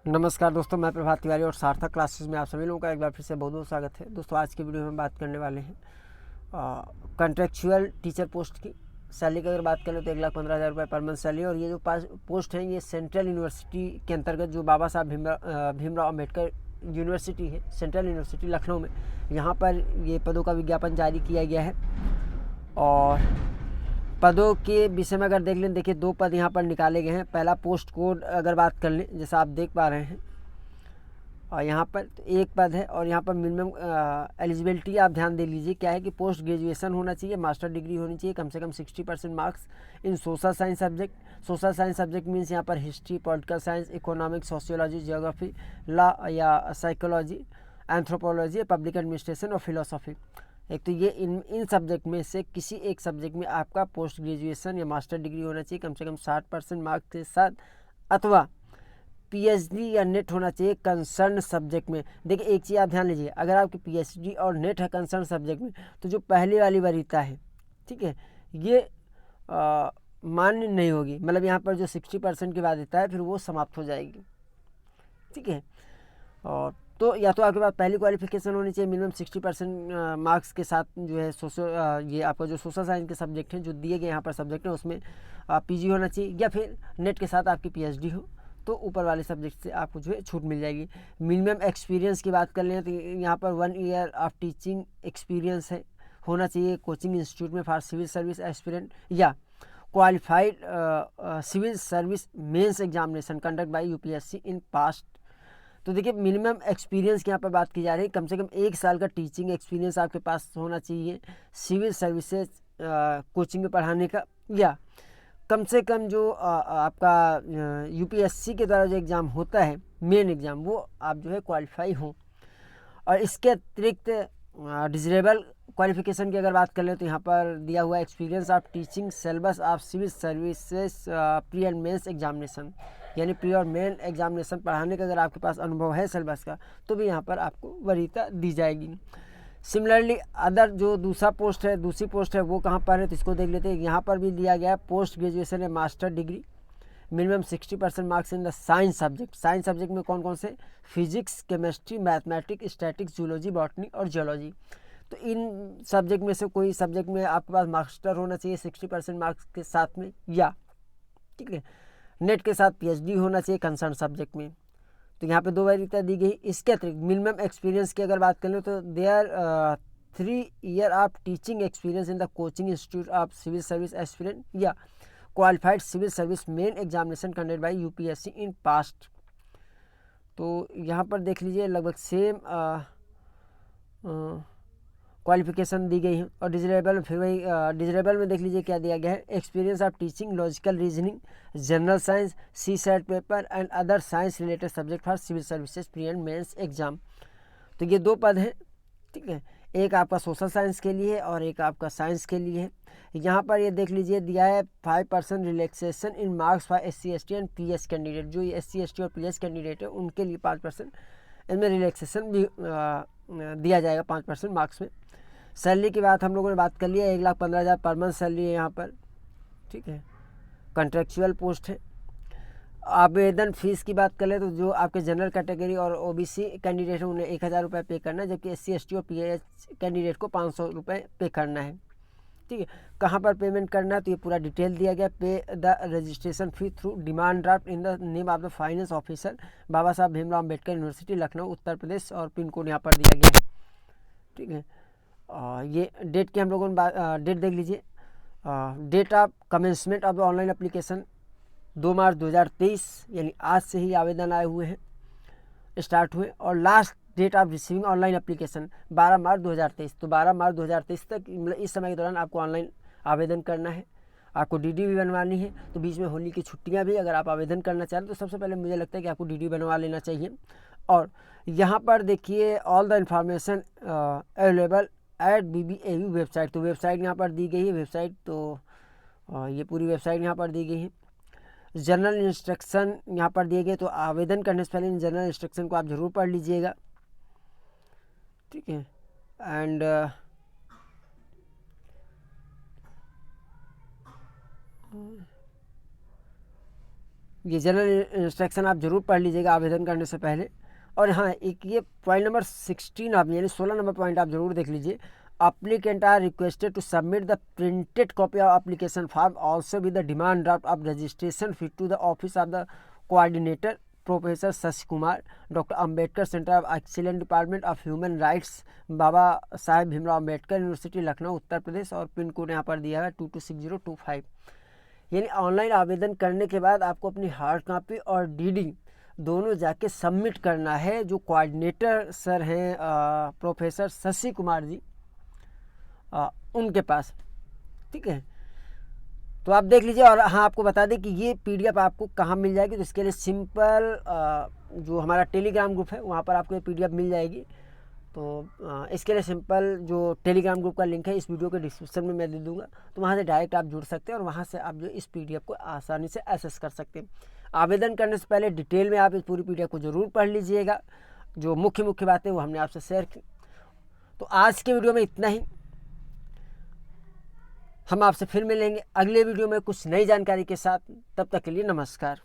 नमस्कार दोस्तों, मैं प्रभात तिवारी और सार्थक क्लासेस में आप सभी लोगों का एक बार फिर से बहुत बहुत स्वागत है। दोस्तों, आज की वीडियो में बात करने वाले हैं कॉन्ट्रेक्चुअल टीचर पोस्ट की। सैलरी की अगर बात करें तो 1,15,000 रुपये पर मंथ सैलरी। और ये जो पोस्ट है ये सेंट्रल यूनिवर्सिटी के अंतर्गत जो बाबा साहब भीमराव अम्बेडकर यूनिवर्सिटी है, सेंट्रल यूनिवर्सिटी लखनऊ में, यहाँ पर ये पदों का विज्ञापन जारी किया गया है। और पदों के विषय में अगर देख लें, देखिए 2 पद यहाँ पर निकाले गए हैं। पहला पोस्ट कोड अगर बात कर लें, जैसा आप देख पा रहे हैं, और यहाँ पर एक पद है। और यहाँ पर मिनिमम एलिजिबिलिटी आप ध्यान दे लीजिए, क्या है कि पोस्ट ग्रेजुएशन होना चाहिए, मास्टर डिग्री होनी चाहिए, कम से कम 60% marks in social science subject. Social science subject means यहाँ पर history, political science, economics, sociology, geography, law या साइकोलॉजी, एंथ्रोपोलॉजी, पब्लिक एडमिनिस्ट्रेशन और फिलोसॉफी। एक तो ये इन सब्जेक्ट में से किसी एक सब्जेक्ट में आपका पोस्ट ग्रेजुएशन या मास्टर डिग्री होना चाहिए कम से कम 60% मार्क्स के साथ, अथवा पीएचडी या नेट होना चाहिए कंसर्न सब्जेक्ट में। देखिए एक चीज़ आप ध्यान लीजिए, अगर आपकी पीएचडी और नेट है कंसर्न सब्जेक्ट में, तो जो पहले वाली वरीयता है, ठीक है, ये मान्य नहीं होगी। मतलब यहाँ पर जो 60% की वरीयता है फिर वो समाप्त हो जाएगी, ठीक है। और तो या तो आपके पास पहली क्वालिफिकेशन होनी चाहिए मिनिमम 60% मार्क्स के साथ, जो है ये आपका जो सोशल साइंस के सब्जेक्ट हैं जो दिए गए यहाँ पर सब्जेक्ट हैं उसमें पीजी होना चाहिए, या फिर नेट के साथ आपकी पीएचडी हो, तो ऊपर वाले सब्जेक्ट से आपको जो है छूट मिल जाएगी। मिनिमम एक्सपीरियंस की बात कर लें तो यहाँ पर 1 ईयर ऑफ टीचिंग एक्सपीरियंस है होना चाहिए कोचिंग इंस्टीट्यूट में फॉर सिविल सर्विस एस्पिरेंट, या qualified civil service mains examination conduct by UPSC in past. तो देखिए मिनिमम एक्सपीरियंस की यहाँ पर बात की जा रही है, कम से कम 1 साल का टीचिंग एक्सपीरियंस आपके पास होना चाहिए सिविल सर्विसेज कोचिंग में पढ़ाने का, या कम से कम जो आपका यूपीएससी के द्वारा जो एग्ज़ाम होता है मेन एग्ज़ाम, वो आप जो है क्वालिफाई हों। और इसके अतिरिक्त डिजरेबल क्वालिफिकेशन की अगर बात कर लें तो यहाँ पर दिया हुआ experience of teaching syllabus of civil services pre and mains examination, यानी प्री और मेन एग्जामिनेशन पढ़ाने का अगर आपके पास अनुभव है सिलेबस का, तो भी यहाँ पर आपको वरीयता दी जाएगी। सिमिलरली अदर जो दूसरी पोस्ट है वो कहाँ पर है, तो इसको देख लेते हैं। यहाँ पर भी दिया गया है पोस्ट ग्रेजुएशन या master degree, minimum 60% marks in the science subject. Science subject में कौन कौन से, physics, chemistry, mathematics, statics, zoology, botany और जियोलॉजी। तो इन सब्जेक्ट में से कोई सब्जेक्ट में आपके पास मास्टर होना चाहिए 60% मार्क्स के साथ में, या ठीक है नेट के साथ पीएचडी होना चाहिए कंसर्न सब्जेक्ट में। तो यहाँ पे 2 वरीयता दी गई। इसके अतिरिक्त मिनिमम एक्सपीरियंस की अगर बात करें तो there 3 year of teaching experience in the coaching institute of civil service aspirant, या qualified civil service main examination conducted by UPSC in past. तो यहाँ पर देख लीजिए लगभग सेम क्वालिफिकेशन दी गई है। और डिजरेबल फिर वही डिजरेबल में देख लीजिए क्या दिया गया है, experience of teaching logical reasoning, general science, CSAT paper and other science related subject for civil services pre and mains exam. तो ये 2 पद हैं, ठीक है, एक आपका सोशल साइंस के लिए और एक आपका साइंस के लिए है। यहाँ पर ये देख लीजिए दिया है 5% relaxation in marks for SC ST and PS candidate. जो ये SC ST और PS कैंडिडेट है उनके लिए 5% इनमें रिलैक्सेशन भी दिया जाएगा 5% मार्क्स में। सैलरी की बात हम लोगों ने बात कर लिया, 1,15,000 पर मंथ सैलरी है यहाँ पर, ठीक है, कॉन्ट्रेक्चुअल पोस्ट है। आवेदन फीस की बात कर ले तो जो आपके जनरल कैटेगरी और OBC कैंडिडेट है उन्हें 1,000 रुपये पे करना है, जबकि SC ST और PH कैंडिडेट को 500 रुपये पे करना है, ठीक है। कहाँ पर पेमेंट करना है तो ये पूरा डिटेल दिया गया। Pay the registration fee through demand draft in the name of the finance officer, Baba Saheb Bhimrao Ambedkar university Lucknow Uttar Pradesh, और पिन कोड यहाँ पर दिया गया है, ठीक है। ये डेट की हम लोगों ने डेट देख लीजिए। Date of commencement of the online application 2 March 2023, यानी आज से ही आवेदन आए हुए हैं, स्टार्ट हुए। और last date of receiving online application 12 March 2023। तो 12 मार्च 2023 तक, मतलब इस समय के दौरान आपको ऑनलाइन आवेदन करना है। आपको DD भी बनवानी है, तो बीच में होली की छुट्टियां भी अगर आप आवेदन करना चाहें तो सबसे पहले मुझे लगता है कि आपको DD बनवा लेना चाहिए। और यहाँ पर देखिए all the information available at BBAU website. तो वेबसाइट यहाँ पर दी गई है, वेबसाइट तो ये पूरी वेबसाइट यहाँ पर दी गई है। जनरल इंस्ट्रक्शन यहाँ पर दिए गए, तो आवेदन करने से पहले इन जनरल इंस्ट्रक्शन को आप ज़रूर पढ़ लीजिएगा, ठीक है। एंड ये जनरल इंस्ट्रक्शन आप जरूर पढ़ लीजिएगा आवेदन करने से पहले। और हाँ, एक ये पॉइंट नंबर 16 आप यानी 16 नंबर पॉइंट आप जरूर देख लीजिए। Applicant are requested to submit the printed copy of application form also with the demand draft of registration fee to the office of the coordinator Professor Shashi Kumar, Dr. Ambedkar Center of Excellence, Department of Human Rights, Baba Saheb Bhimrao Ambedkar university Lucknow Uttar Pradesh. और pin code यहाँ पर दिया है 226025। यानी online आवेदन करने के बाद आपको अपनी हार्ड कॉपी और डीडी दोनों जाके सबमिट करना है, जो कोऑर्डिनेटर सर हैं प्रोफेसर शशि कुमार जी, उनके पास। ठीक है, तो आप देख लीजिए। और हाँ, आपको बता दें कि ये पीडीएफ आपको कहाँ मिल जाएगी, तो इसके लिए सिंपल जो हमारा टेलीग्राम ग्रुप है वहाँ पर आपको ये पीडीएफ मिल जाएगी। तो इसके लिए सिंपल जो टेलीग्राम ग्रुप का लिंक है इस वीडियो के डिस्क्रिप्शन में मैं दे दूँगा, तो वहाँ से डायरेक्ट आप जुड़ सकते हैं और वहाँ से आप जो इस पीडीएफ को आसानी से एक्सेस कर सकते हैं। आवेदन करने से पहले डिटेल में आप इस पूरी पीडीएफ को ज़रूर पढ़ लीजिएगा। जो मुख्य बातें वो हमने आपसे शेयर की। तो आज के वीडियो में इतना ही। हम आपसे फिर मिलेंगे अगले वीडियो में कुछ नई जानकारी के साथ। तब तक के लिए नमस्कार।